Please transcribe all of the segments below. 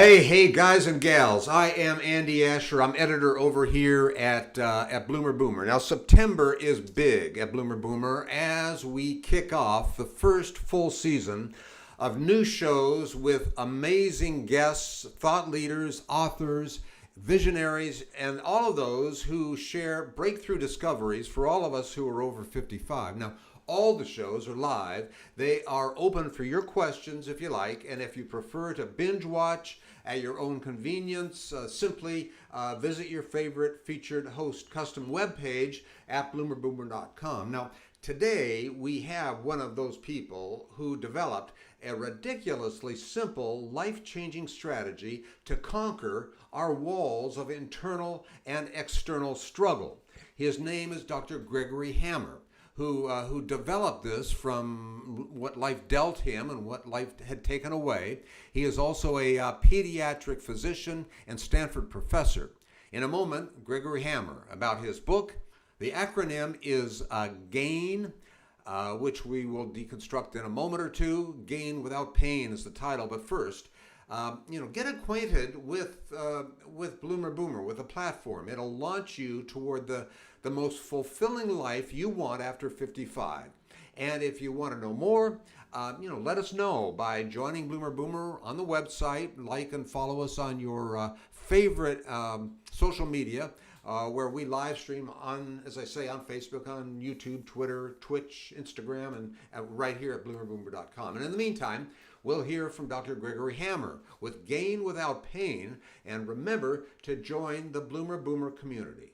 Hey, guys and gals. I am Andy Asher. I'm editor over here at Bloomer Boomer. Now, September is big at Bloomer Boomer as we kick off the first full season of new shows with amazing guests, thought leaders, authors, visionaries, and all of those who share breakthrough discoveries for all of us who are over 55. Now, all the shows are live. They are open for your questions if you like, and if you prefer to binge watch at your own convenience, simply visit your favorite featured host custom webpage at bloomerboomer.com. Now, today we have one of those people who developed a ridiculously simple, life-changing strategy to conquer our walls of internal and external struggle. His name is Dr. Gregory Hammer, who developed this from what life dealt him and what life had taken away. He is also a pediatric physician and Stanford professor. In a moment, Gregory Hammer about his book. The acronym is GAIN, which we will deconstruct in a moment or two. Gain Without Pain is the title. But first, get acquainted with Bloomer Boomer, with the platform. It'll launch you toward the most fulfilling life you want after 55. And if you want to know more, let us know by joining Bloomer Boomer on the website. Like and follow us on your favorite social media, where we live stream on, as I say, on Facebook, on YouTube, Twitter, Twitch, Instagram, and right here at bloomerboomer.com. And in the meantime, we'll hear from Dr. Gregory Hammer with Gain Without Pain. And remember to join the Bloomer Boomer community.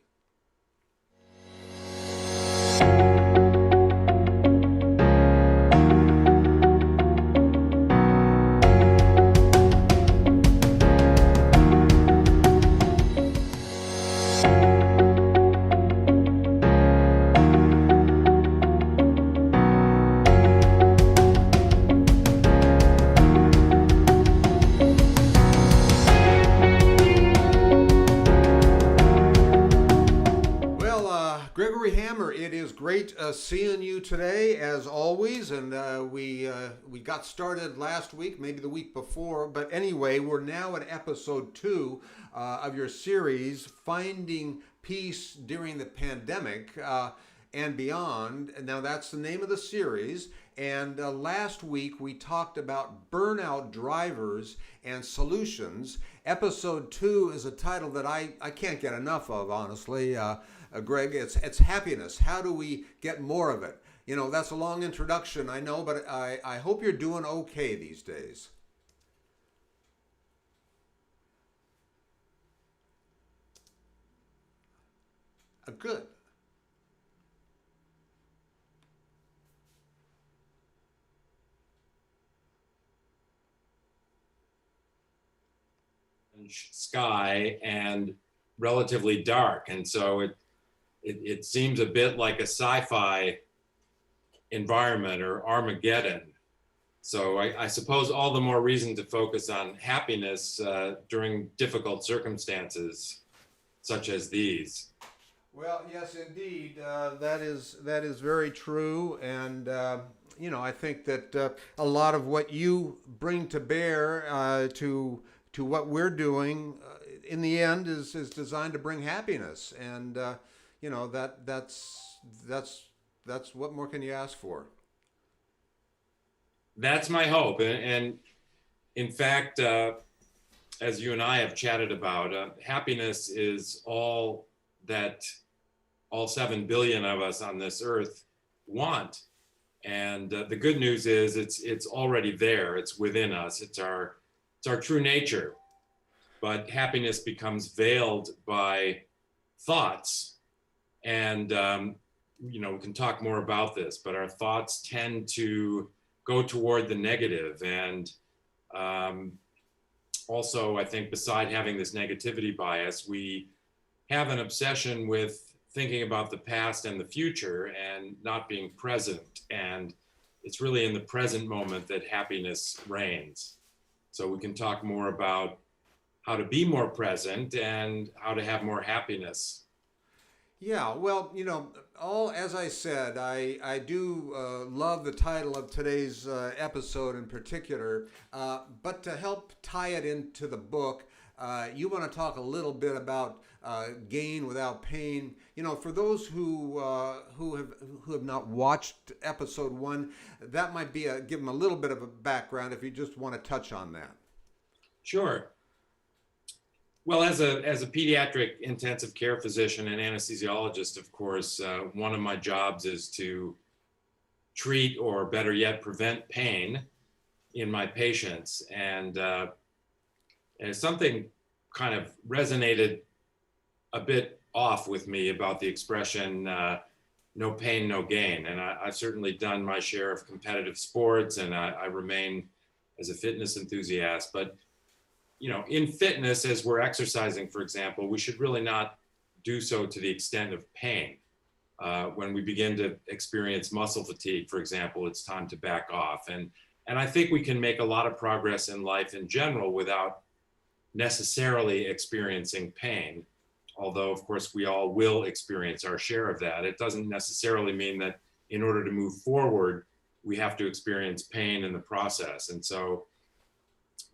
Gregory Hammer, it is great seeing you today, as always. And we got started last week, maybe the week before. But anyway, we're now at episode 2 of your series, Finding Peace During the Pandemic and Beyond. Now, that's the name of the series. And last week, we talked about burnout drivers and solutions. Episode 2 is a title that I can't get enough of, honestly. Greg, it's happiness. How do we get more of it? That's a long introduction, I know, but I hope you're doing okay these days. Good. Sky and relatively dark, and so it seems a bit like a sci-fi environment or Armageddon. So I suppose all the more reason to focus on happiness during difficult circumstances such as these. Well, yes, indeed, that is very true, and I think that a lot of what you bring to bear to what we're doing in the end is designed to bring happiness, and that's what more can you ask for? That's my hope, and in fact, as you and I have chatted about, happiness is all that all 7 billion of us on this earth want. And the good news is it's already there. It's within us. It's our true nature. But happiness becomes veiled by thoughts. And, we can talk more about this, but our thoughts tend to go toward the negative. And also, I think beside having this negativity bias, we have an obsession with thinking about the past and the future and not being present. And it's really in the present moment that happiness reigns. So we can talk more about how to be more present and how to have more happiness. Yeah, well, all as I said, I do love the title of today's episode in particular. But to help tie it into the book, you want to talk a little bit about gain without pain. For those who have not watched episode one, that might be give them a little bit of a background if you just want to touch on that. Sure. Well, as a pediatric intensive care physician and anesthesiologist, of course, one of my jobs is to treat, or better yet, prevent pain in my patients. And something kind of resonated a bit off with me about the expression "no pain, no gain." And I've certainly done my share of competitive sports, and I remain as a fitness enthusiast. But in fitness, as we're exercising, for example, we should really not do so to the extent of pain. When we begin to experience muscle fatigue, for example, it's time to back off. And I think we can make a lot of progress in life in general without necessarily experiencing pain. Although, of course, we all will experience our share of that. It doesn't necessarily mean that in order to move forward, we have to experience pain in the process. And so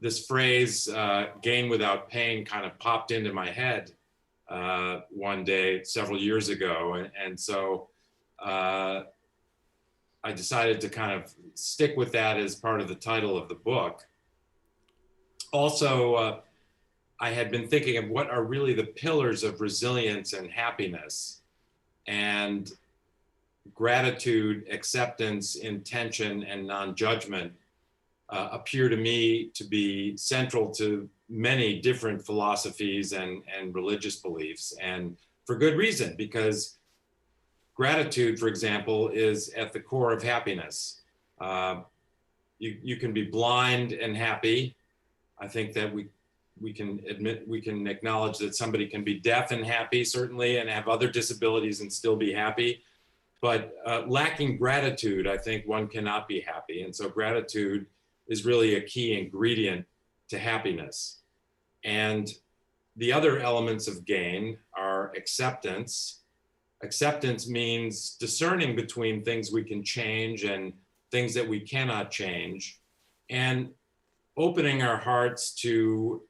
this phrase, gain without pain, kind of popped into my head one day several years ago. And so I decided to kind of stick with that as part of the title of the book. Also, I had been thinking of what are really the pillars of resilience and happiness. And gratitude, acceptance, intention, and non-judgment appear to me to be central to many different philosophies and religious beliefs, and for good reason, because gratitude, for example, is at the core of happiness. You can be blind and happy. I think that we can acknowledge that somebody can be deaf and happy, certainly, and have other disabilities and still be happy. But lacking gratitude, I think one cannot be happy. And so gratitude is really a key ingredient to happiness. And the other elements of gain are acceptance. Acceptance means discerning between things we can change and things that we cannot change, and opening our hearts to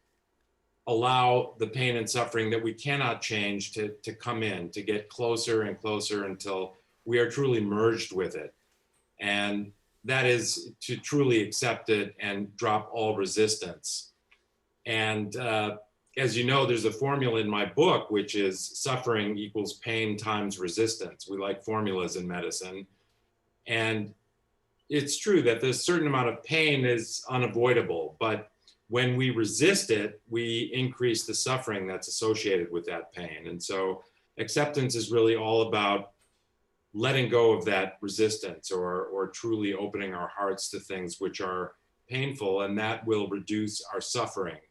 allow the pain and suffering that we cannot change to come in, to get closer and closer until we are truly merged with it. And that is to truly accept it and drop all resistance. And as you know, there's a formula in my book, which is suffering equals pain times resistance. We like formulas in medicine. And it's true that there's a certain amount of pain is unavoidable, but when we resist it, we increase the suffering that's associated with that pain. And so acceptance is really all about letting go of that resistance, or truly opening our hearts to things which are painful, and that will reduce our suffering.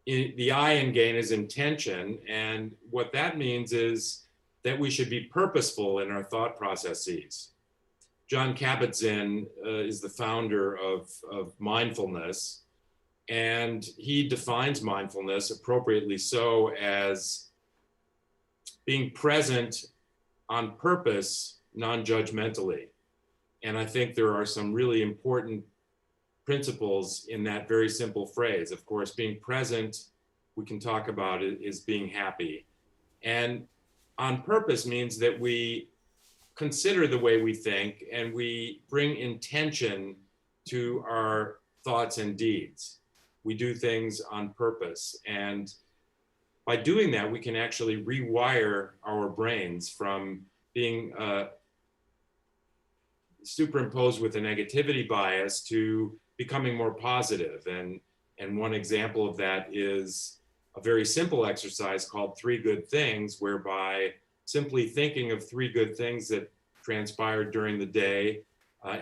The I in gain is intention, and what that means is that we should be purposeful in our thought processes. Jon Kabat-Zinn is the founder of mindfulness, and he defines mindfulness, appropriately so, as being present on purpose, non-judgmentally. And I think there are some really important principles in that very simple phrase. Of course, being present, we can talk about it, is being happy. And on purpose means that we consider the way we think and we bring intention to our thoughts and deeds. We do things on purpose. And by doing that, we can actually rewire our brains from being superimposed with a negativity bias to becoming more positive. And one example of that is a very simple exercise called 3 Good Things, whereby simply thinking of 3 good things that transpired during the day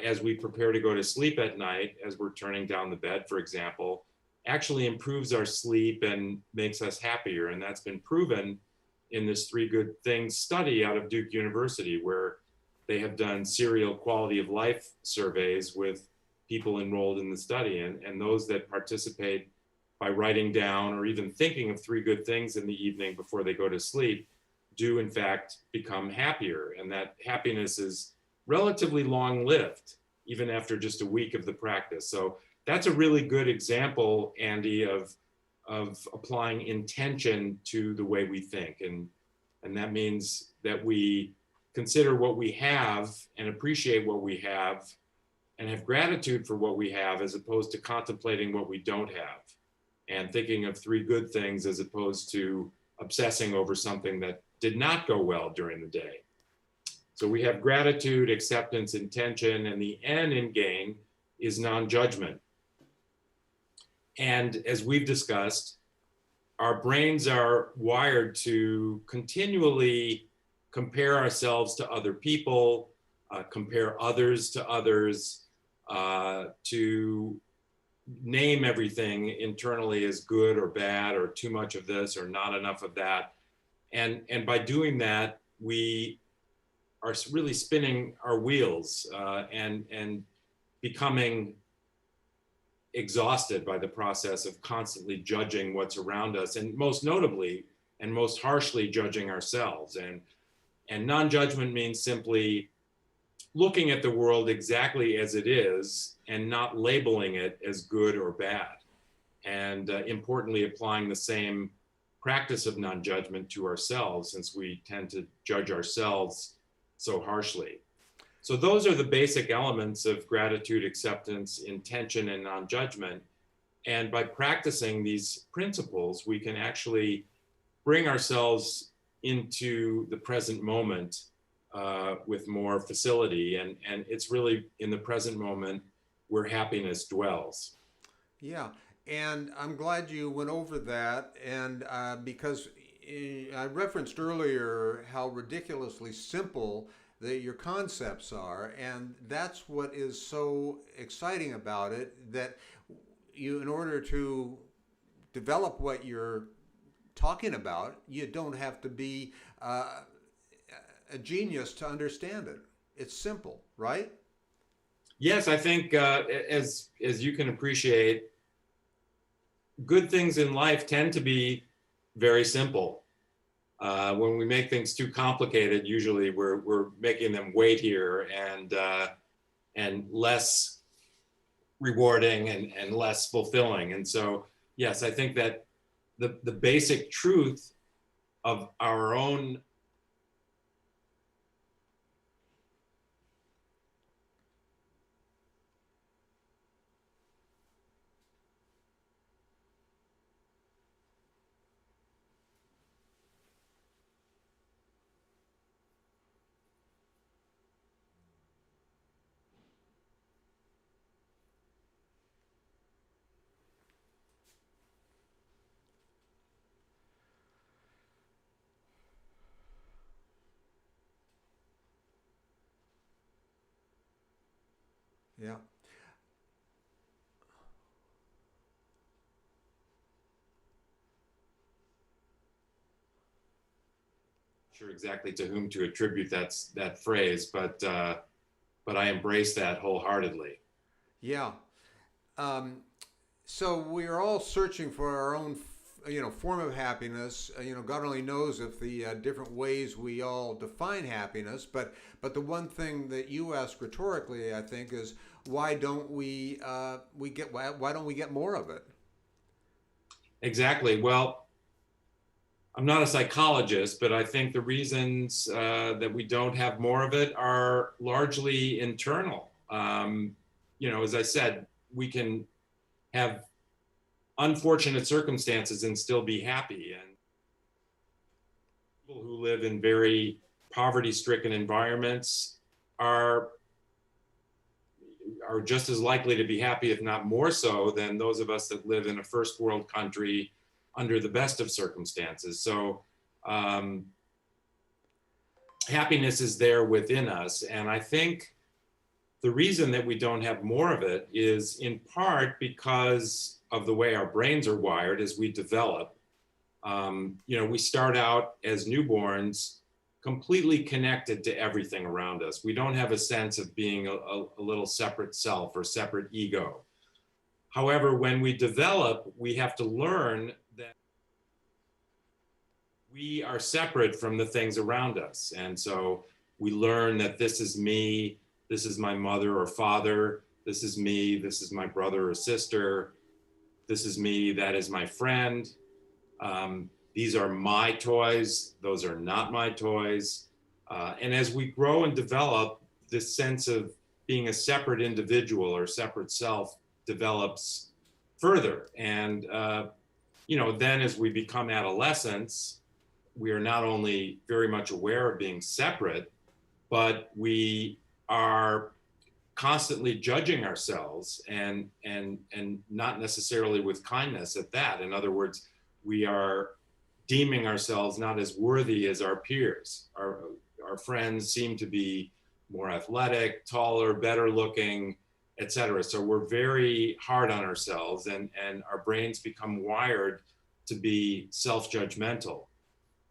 as we prepare to go to sleep at night, as we're turning down the bed, for example, actually improves our sleep and makes us happier. And that's been proven in this 3 Good Things study out of Duke University, where they have done serial quality of life surveys with people enrolled in the study. And those that participate by writing down or even thinking of 3 good things in the evening before they go to sleep do in fact become happier, and that happiness is relatively long-lived, even after just a week of the practice. So that's a really good example, Andy, of applying intention to the way we think. And that means that we consider what we have and appreciate what we have and have gratitude for what we have, as opposed to contemplating what we don't have and thinking of three good things as opposed to obsessing over something that did not go well during the day. So we have gratitude, acceptance, intention, and the N in GAIN is non-judgment. And as we've discussed, our brains are wired to continually compare ourselves to other people, compare others to others, to name everything internally as good or bad, or too much of this or not enough of that. And by doing that, we are really spinning our wheels and becoming exhausted by the process of constantly judging what's around us, and most notably and most harshly judging ourselves. And non-judgment means simply looking at the world exactly as it is and not labeling it as good or bad. And importantly, applying the same practice of non-judgment to ourselves, since we tend to judge ourselves so harshly. So those are the basic elements of gratitude, acceptance, intention, and non-judgment. And by practicing these principles, we can actually bring ourselves into the present moment with more facility. And it's really in the present moment where happiness dwells. Yeah, and I'm glad you went over that, and because I referenced earlier how ridiculously simple that your concepts are, and that's what is so exciting about it, that you, in order to develop what you're talking about, you don't have to be a genius to understand it. It's simple, right? Yes, I think as you can appreciate, good things in life tend to be very simple. When we make things too complicated, usually we're making them weightier and less rewarding and less fulfilling. And so, yes, I think that the basic truth of our own Yeah. sure exactly to whom to attribute that phrase, but I embrace that wholeheartedly. Yeah. Um, so we're all searching for our own, form of happiness. God only knows if the different ways we all define happiness. But the one thing that you ask rhetorically, I think, is why don't why don't we get more of it? Exactly. Well, I'm not a psychologist, but I think the reasons that we don't have more of it are largely internal. As I said, we can have unfortunate circumstances and still be happy. And people who live in very poverty-stricken environments are just as likely to be happy, if not more so, than those of us that live in a first world country under the best of circumstances. So happiness is there within us. And I think the reason that we don't have more of it is in part because of the way our brains are wired as we develop. We start out as newborns completely connected to everything around us. We don't have a sense of being a little separate self or separate ego. However, when we develop, we have to learn that we are separate from the things around us. And so we learn that this is me, this is my mother or father, this is me, this is my brother or sister, this is me, that is my friend. These are my toys, those are not my toys. And as we grow and develop, this sense of being a separate individual or separate self develops further. And, then as we become adolescents, we are not only very much aware of being separate, but we are constantly judging ourselves and not necessarily with kindness at that. In other words, we are deeming ourselves not as worthy as our peers. Our friends seem to be more athletic, taller, better looking, etc. So we're very hard on ourselves, and our brains become wired to be self-judgmental.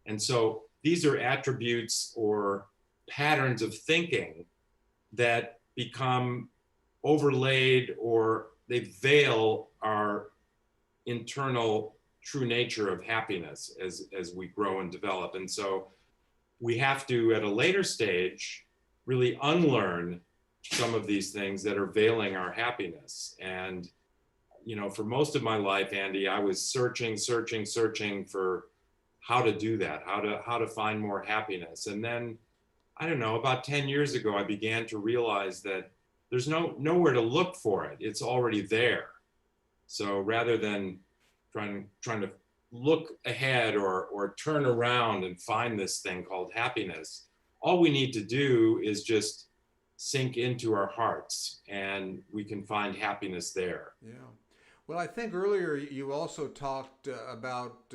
And so these are attributes or patterns of thinking that become overlaid, or they veil our internal true nature of happiness as we grow and develop. And so we have to, at a later stage, really unlearn some of these things that are veiling our happiness. And, for most of my life, Andy, I was searching for how to do that, how to find more happiness. And then, I don't know, about 10 years ago, I began to realize that there's nowhere to look for it. It's already there. So rather than trying to look ahead or turn around and find this thing called happiness, all we need to do is just sink into our hearts, and we can find happiness there. Yeah. Well, I think earlier you also talked about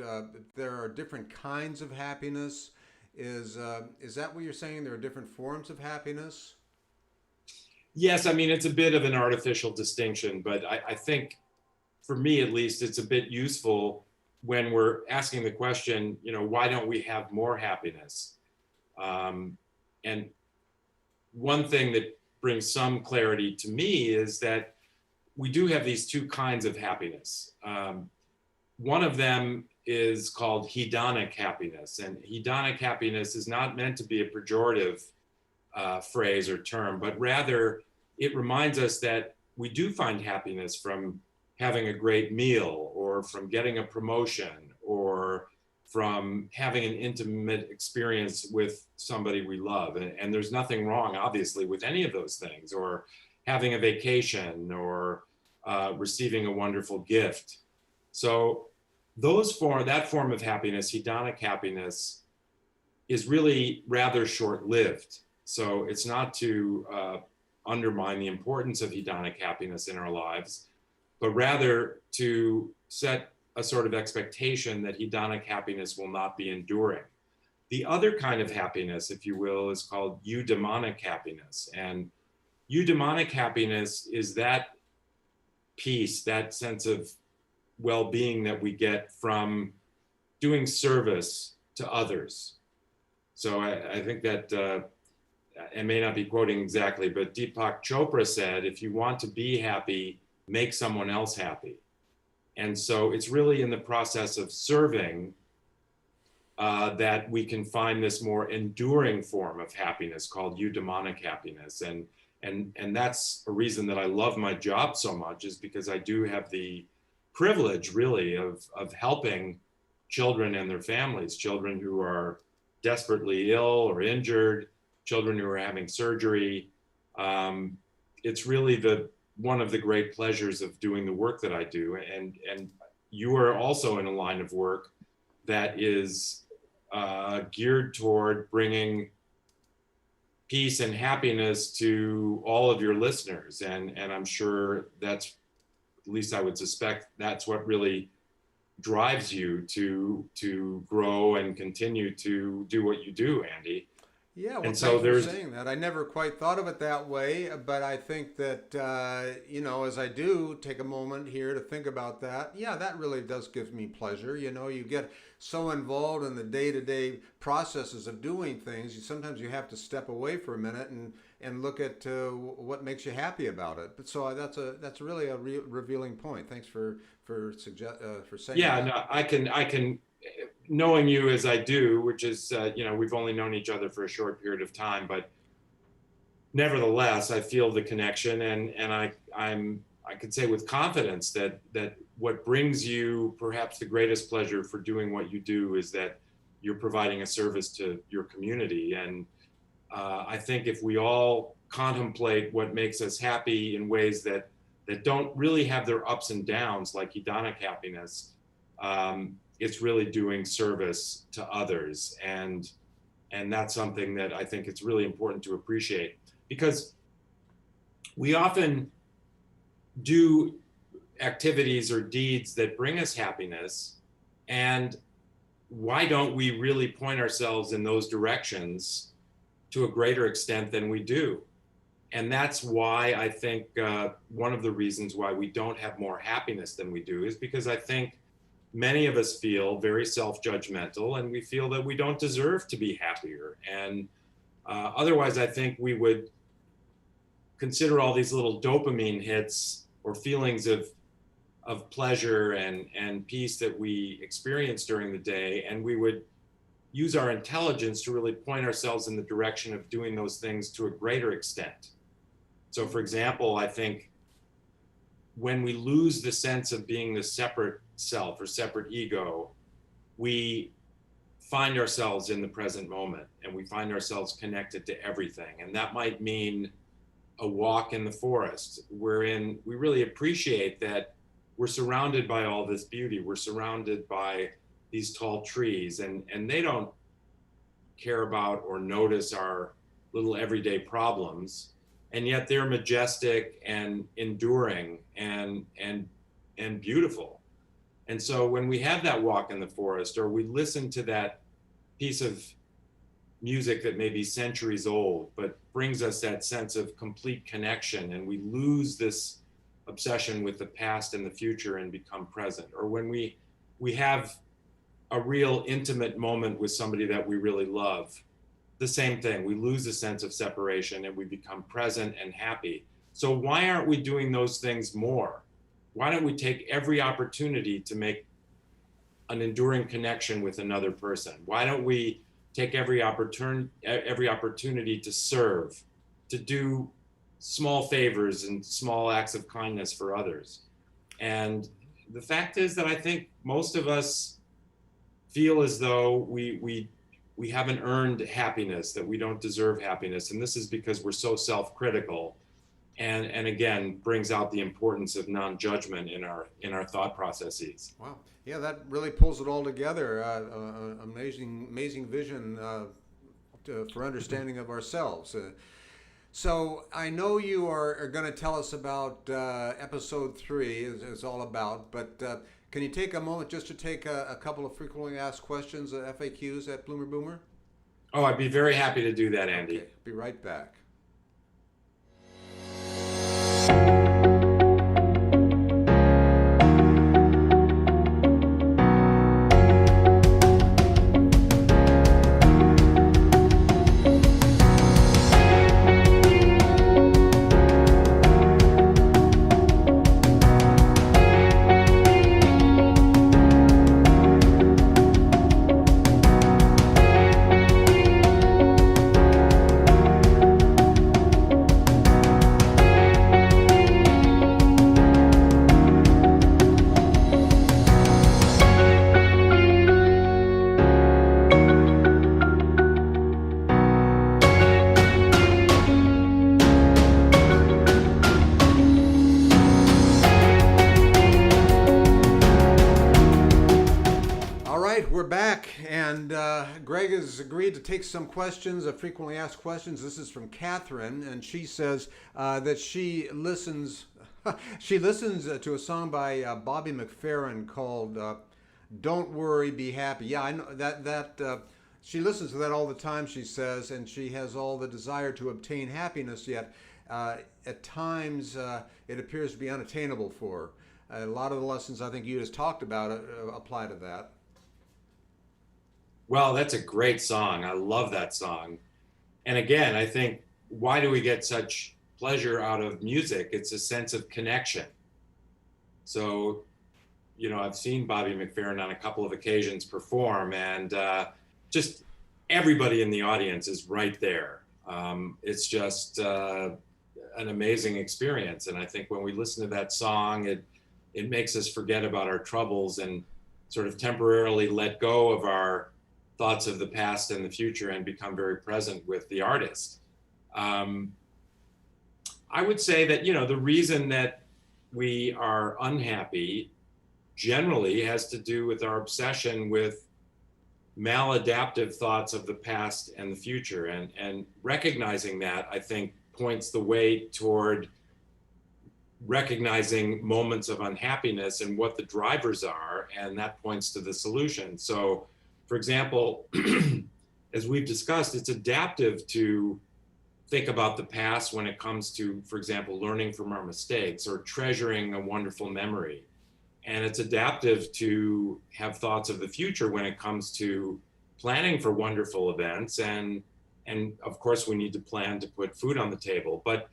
there are different kinds of happiness. Is that what you're saying? There are different forms of happiness? Yes, I mean, it's a bit of an artificial distinction, but I think for me at least, it's a bit useful when we're asking the question, why don't we have more happiness? And one thing that brings some clarity to me is that we do have these two kinds of happiness. One of them is called hedonic happiness, and hedonic happiness is not meant to be a pejorative phrase or term, but rather it reminds us that we do find happiness from having a great meal, or from getting a promotion, or from having an intimate experience with somebody we love. And there's nothing wrong, obviously, with any of those things, or having a vacation, or receiving a wonderful gift. So that form of happiness, hedonic happiness, is really rather short-lived. So it's not to undermine the importance of hedonic happiness in our lives, but rather to set a sort of expectation that hedonic happiness will not be enduring. The other kind of happiness, if you will, is called eudaimonic happiness. And eudaimonic happiness is that peace, that sense of well-being that we get from doing service to others. So I think that, I may not be quoting exactly, but Deepak Chopra said, if you want to be happy, make someone else happy. And so it's really in the process of serving that we can find this more enduring form of happiness called eudaimonic happiness. And that's a reason that I love my job so much, is because I do have the privilege, really, of helping children and their families, children who are desperately ill or injured, children who are having surgery. It's really one of the great pleasures of doing the work that I do. And you are also in a line of work that is geared toward bringing peace and happiness to all of your listeners. And I'm sure that's, at least I would suspect, that's what really drives you to grow and continue to do what you do, Andy. Yeah, well, And so thanks for there's, saying that. I never quite thought of it that way, but I think that, as I do take a moment here to think about that, yeah, that really does give me pleasure. You get so involved in the day-to-day processes of doing things, sometimes you have to step away for a minute and look at what makes you happy about it. But so that's really a revealing point. Thanks for saying yeah, that. no, I can knowing you as I do, which is, we've only known each other for a short period of time, but nevertheless, I feel the connection, and I could say with confidence that what brings you perhaps the greatest pleasure for doing what you do is that you're providing a service to your community. And I think if we all contemplate what makes us happy in ways that don't really have their ups and downs, like hedonic happiness, it's really doing service to others, and that's something that I think it's really important to appreciate, because we often do activities or deeds that bring us happiness, and why don't we really point ourselves in those directions to a greater extent than we do? And that's why I think one of the reasons why we don't have more happiness than we do is because I think many of us feel very self-judgmental, and we feel that we don't deserve to be happier. And otherwise, I think we would consider all these little dopamine hits or feelings of pleasure and peace that we experience during the day, and we would use our intelligence to really point ourselves in the direction of doing those things to a greater extent. So, for example, I think when we lose the sense of being the separate self or separate ego, we find ourselves in the present moment, and we find ourselves connected to everything. And that might mean a walk in the forest, wherein we really appreciate that we're surrounded by all this beauty. We're surrounded by these tall trees, and they don't care about or notice our little everyday problems. And yet they're majestic and enduring and beautiful. And so when we have that walk in the forest, or we listen to that piece of music that may be centuries old, but brings us that sense of complete connection, and we lose this obsession with the past and the future and become present, or when we have a real intimate moment with somebody that we really love, the same thing, we lose a sense of separation and we become present and happy. So why aren't we doing those things more? Why don't we take every opportunity to make an enduring connection with another person? Why don't we take every opportunity to serve, to do small favors and small acts of kindness for others? And the fact is that I think most of us feel as though we haven't earned happiness, that we don't deserve happiness. And this is because we're so self-critical, and again, brings out the importance of non-judgment in our thought processes. Wow. Yeah, that really pulls it all together. Amazing vision for understanding of ourselves. So I know you are going to tell us about episode 3 is all about, but can you take a moment just to take a couple of frequently asked questions, FAQs at Bloomer Boomer? Oh, I'd be very happy to do that, Andy. Okay, be right back. We're back, and Greg has agreed to take some questions, frequently asked questions. This is from Catherine, and she says that she listens to a song by Bobby McFerrin called "Don't Worry, Be Happy." Yeah, I know that she listens to that all the time, she says, and she has all the desire to obtain happiness, yet at times it appears to be unattainable for her. A lot of the lessons I think you just talked about apply to that. Well, that's a great song. I love that song. And again, I think, why do we get such pleasure out of music? It's a sense of connection. So I've seen Bobby McFerrin on a couple of occasions perform, and just everybody in the audience is right there. It's just an amazing experience. And I think when we listen to that song, it makes us forget about our troubles and sort of temporarily let go of our thoughts of the past and the future and become very present with the artist. I would say that, the reason that we are unhappy generally has to do with our obsession with maladaptive thoughts of the past and the future. And recognizing that, I think, points the way toward recognizing moments of unhappiness and what the drivers are, and that points to the solution. So, for example, as we've discussed, it's adaptive to think about the past when it comes to, for example, learning from our mistakes or treasuring a wonderful memory. And it's adaptive to have thoughts of the future when it comes to planning for wonderful events. And of course, we need to plan to put food on the table. But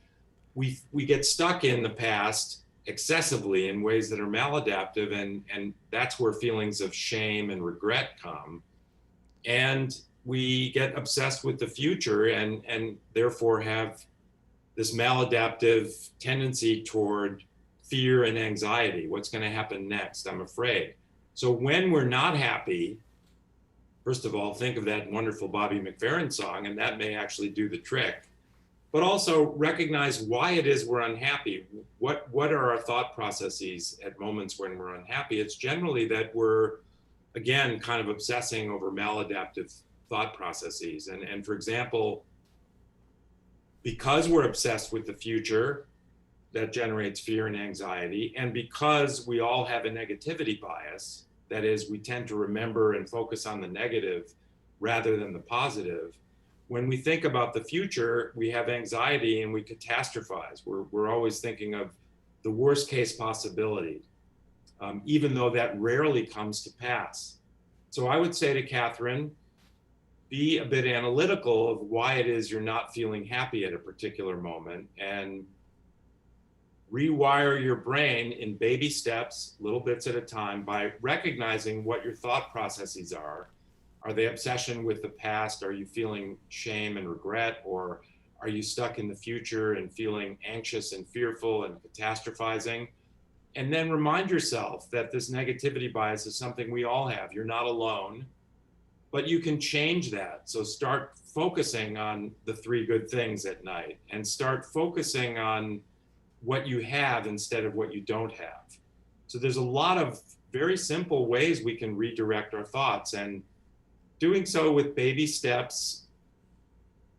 we get stuck in the past excessively in ways that are maladaptive, and that's where feelings of shame and regret come. And we get obsessed with the future and therefore have this maladaptive tendency toward fear and anxiety. What's going to happen next? I'm afraid. So when we're not happy, first of all, think of that wonderful Bobby McFerrin song, and that may actually do the trick. But also recognize why it is we're unhappy. What are our thought processes at moments when we're unhappy? It's generally that we're, again, kind of obsessing over maladaptive thought processes. And for example, because we're obsessed with the future, that generates fear and anxiety. And because we all have a negativity bias, that is, we tend to remember and focus on the negative rather than the positive. When we think about the future, we have anxiety and we catastrophize. We're always thinking of the worst case possibility, even though that rarely comes to pass. So I would say to Catherine, be a bit analytical of why it is you're not feeling happy at a particular moment, and rewire your brain in baby steps, little bits at a time, by recognizing what your thought processes are. Are they obsession with the past? Are you feeling shame and regret? Or are you stuck in the future and feeling anxious and fearful and catastrophizing? And then remind yourself that this negativity bias is something we all have. You're not alone, but you can change that. So start focusing on the 3 good things at night, and start focusing on what you have instead of what you don't have. So there's a lot of very simple ways we can redirect our thoughts, and doing so with baby steps,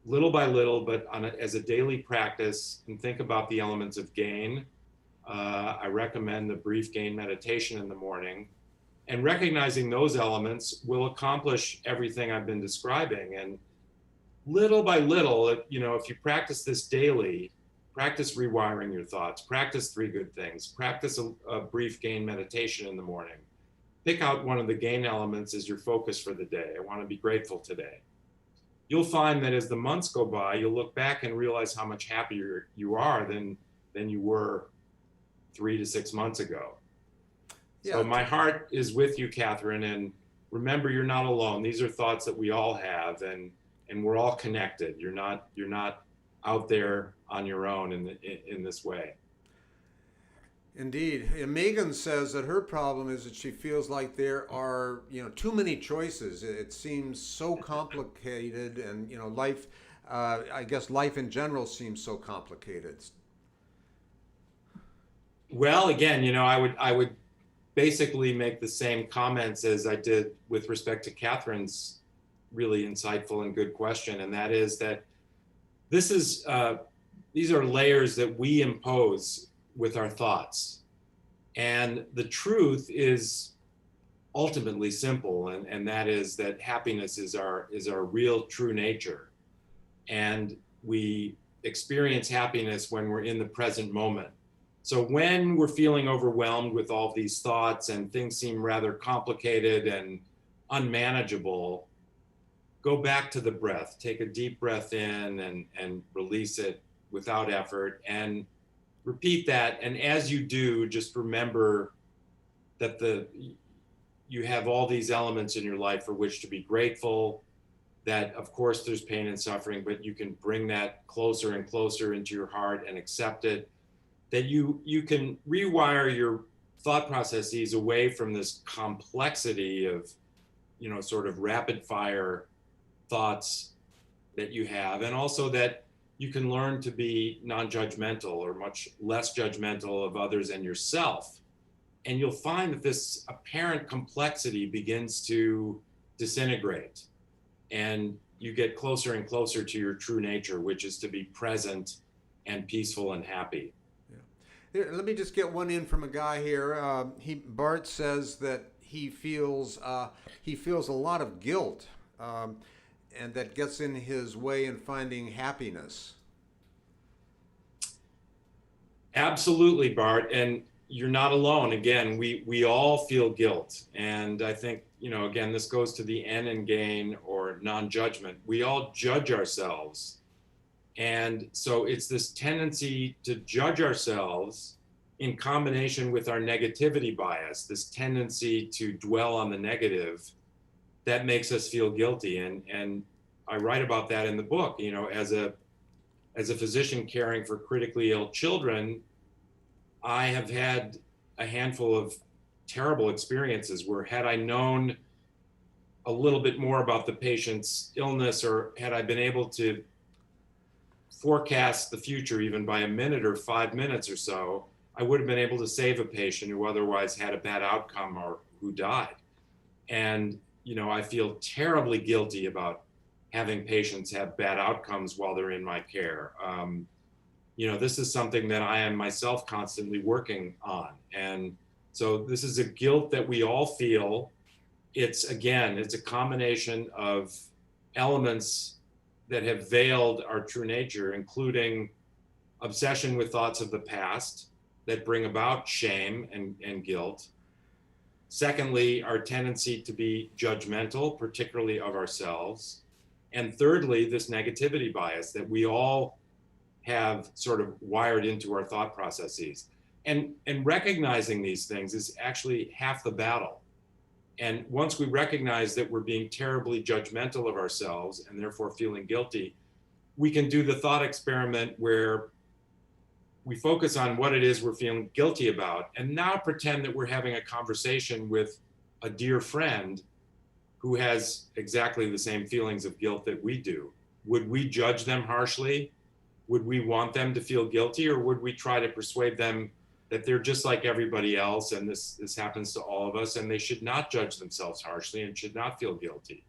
little by little, but as a daily practice. And think about the elements of gain. I recommend the brief gain meditation in the morning, and recognizing those elements will accomplish everything I've been describing. And little by little, if you practice this daily, practice rewiring your thoughts, practice 3 good things, practice a brief gain meditation in the morning. Pick out one of the gain elements as your focus for the day. I want to be grateful today. You'll find that as the months go by, you'll look back and realize how much happier you are than you were 3 to 6 months ago. Yeah. So my heart is with you, Catherine, and remember, you're not alone. These are thoughts that we all have, and we're all connected. You're not out there on your own in this way. Indeed. And Megan says that her problem is that she feels like there are, too many choices. It seems so complicated, and, life, I guess life in general seems so complicated. Well, again, I would basically make the same comments as I did with respect to Catherine's really insightful and good question. And that is that these are layers that we impose with our thoughts. And the truth is ultimately simple, and that is that happiness is our real true nature. And we experience happiness when we're in the present moment. So when we're feeling overwhelmed with all these thoughts and things seem rather complicated and unmanageable, go back to the breath. Take a deep breath in and release it without effort, and repeat that. And as you do, just remember that you have all these elements in your life for which to be grateful, that of course there's pain and suffering, but you can bring that closer and closer into your heart and accept it, that you can rewire your thought processes away from this complexity of, sort of rapid fire thoughts that you have, and also that you can learn to be non-judgmental or much less judgmental of others and yourself. And you'll find that this apparent complexity begins to disintegrate, and you get closer and closer to your true nature, which is to be present and peaceful and happy. Yeah. Here, let me just get one in from a guy here. Bart says that he feels a lot of guilt, and that gets in his way in finding happiness. Absolutely, Bart. And you're not alone. Again, we all feel guilt. And I think, again, this goes to the end and gain or non-judgment. We all judge ourselves. And so it's this tendency to judge ourselves in combination with our negativity bias, this tendency to dwell on the negative, that makes us feel guilty. And I write about that in the book. As a physician caring for critically ill children, I have had a handful of terrible experiences where, had I known a little bit more about the patient's illness, or had I been able to forecast the future even by a minute or 5 minutes or so, I would have been able to save a patient who otherwise had a bad outcome or who died. And, I feel terribly guilty about having patients have bad outcomes while they're in my care. This is something that I am myself constantly working on. And so this is a guilt that we all feel. It's a combination of elements that have veiled our true nature, including obsession with thoughts of the past that bring about shame and guilt. Secondly, our tendency to be judgmental, particularly of ourselves. And thirdly, this negativity bias that we all have sort of wired into our thought processes. And recognizing these things is actually half the battle. And once we recognize that we're being terribly judgmental of ourselves and therefore feeling guilty, we can do the thought experiment where we focus on what it is we're feeling guilty about, and now pretend that we're having a conversation with a dear friend who has exactly the same feelings of guilt that we do. Would we judge them harshly? Would we want them to feel guilty, or would we try to persuade them that they're just like everybody else, and this happens to all of us, and they should not judge themselves harshly and should not feel guilty?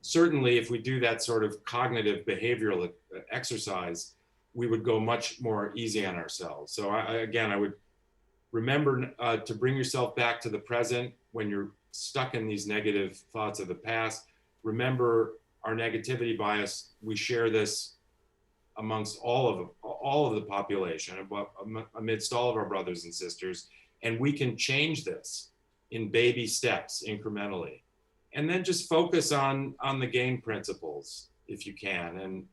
Certainly, if we do that sort of cognitive behavioral exercise, we would go much more easy on ourselves. So I would remember to bring yourself back to the present when you're stuck in these negative thoughts of the past. Remember our negativity bias. We share this amongst all of the population, amidst all of our brothers and sisters, and we can change this in baby steps, incrementally. And then just focus on the gain principles if you can.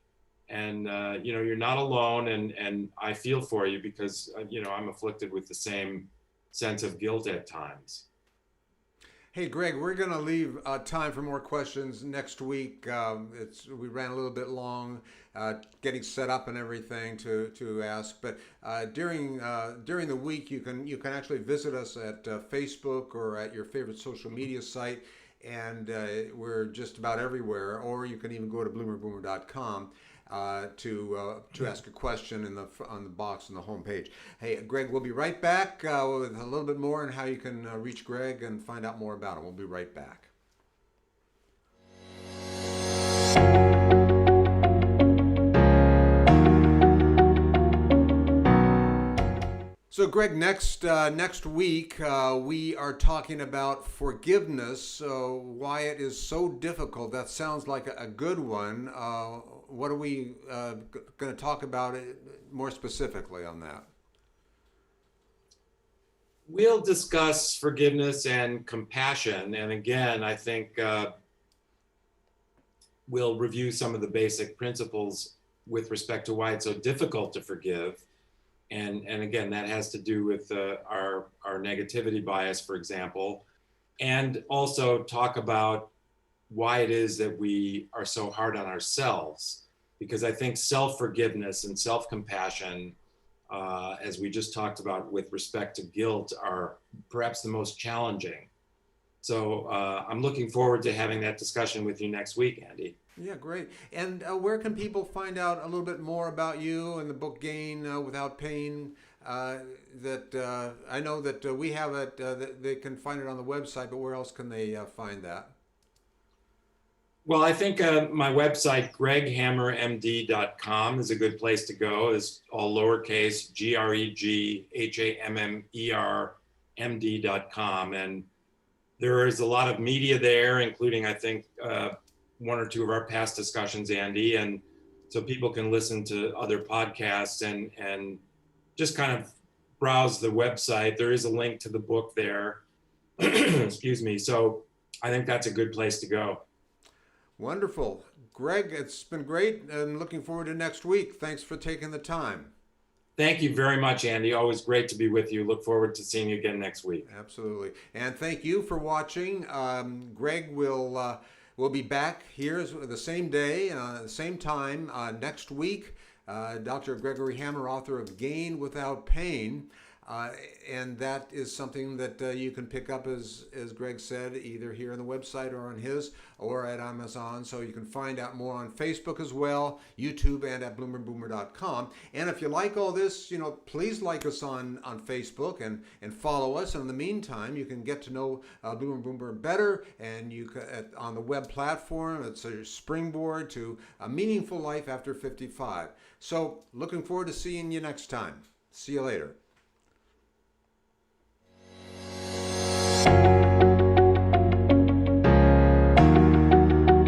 And you're not alone, and I feel for you because I'm afflicted with the same sense of guilt at times. Hey, Greg, we're going to leave time for more questions next week. We ran a little bit long, getting set up and everything to ask. But during the week, you can actually visit us at Facebook or at your favorite social media site, and we're just about everywhere. Or you can even go to bloomerboomer.com. To ask a question on the box on the home page. Hey, Greg, we'll be right back with a little bit more on how you can reach Greg and find out more about him. We'll be right back. So, Greg, next week we are talking about forgiveness, why it is so difficult. That sounds like a good one. What are we going to talk about more specifically on that? We'll discuss forgiveness and compassion. And again, I think we'll review some of the basic principles with respect to why it's so difficult to forgive. And again, that has to do with our negativity bias, for example, and also talk about why it is that we are so hard on ourselves. Because I think self-forgiveness and self-compassion, as we just talked about with respect to guilt, are perhaps the most challenging. So I'm looking forward to having that discussion with you next week, Andy. Yeah, great. And where can people find out a little bit more about you and the book Gain Without Pain? That I know that we have it. That they can find it on the website, but where else can they find that? Well, I think my website, greghammermd.com, is a good place to go. It's all lowercase, GREGHAMMERMD.com. And there is a lot of media there, including, I think, one or two of our past discussions, Andy. And so people can listen to other podcasts and just kind of browse the website. There is a link to the book there. Excuse me. So I think that's a good place to go. Wonderful. Greg, it's been great and looking forward to next week. Thanks for taking the time. Thank you very much, Andy. Always great to be with you. Look forward to seeing you again next week. Absolutely. And thank you for watching. Greg will be back here the same day, the same time next week. Dr. Gregory Hammer, author of Gain Without Pain. And that is something that you can pick up, as Greg said, either here on the website or on his or at Amazon. So you can find out more on Facebook as well, YouTube, and at bloomerboomer.com. And if you like all this, please like us on Facebook and follow us. And in the meantime, you can get to know Bloomer Boomer better, and you can, on the web platform. It's a springboard to a meaningful life after 55. So looking forward to seeing you next time. See you later.